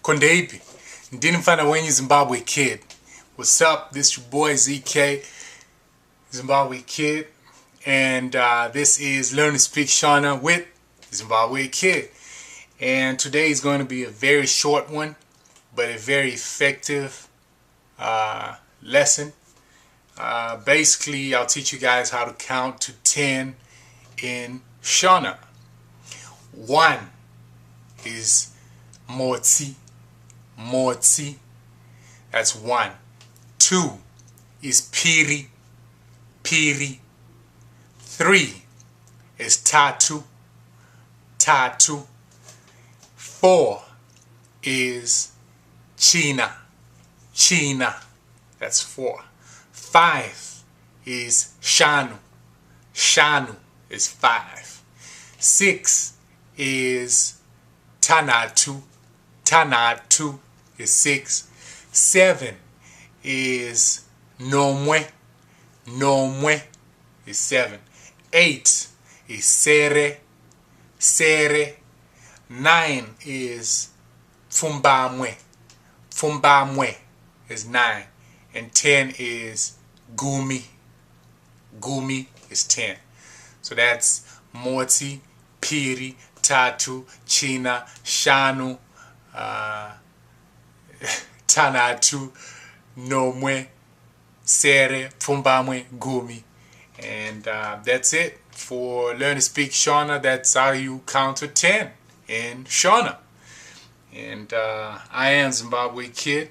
Kondeipi, ndini mfana wenyu Zimbabwe Kid. What's up? This your boy ZK, Zimbabwe Kid, and this is Learn to Speak Shona with Zimbabwe Kid. And today is going to be a very short one, but a very effective lesson. Basically, I'll teach you guys how to count to 10 in Shona. 1 is motsi. Motsi, that's 1. 2 is piri. Piri. 3 is tatu. Tatu. 4 is china. China, that's 4. 5 is shanu. Shanu is 5. 6 is tanatu. Tanatu is 6. 7 is nomwe. Nomwe is 7. 8 is sere. Sere. 9 is fumbamwe. Fumbamwe is 9. And 10 is gumi. Gumi is 10. So that's motsi, piri, tatu, china, shanu, tanatu, nomwe, sere, fumbamwe, gumi. And that's it for Learn to Speak Shona. That's how you count to 10 in Shona. And I am Zimbabwe Kid,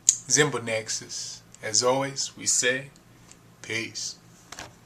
Zimbo Nexus. As always, we say peace.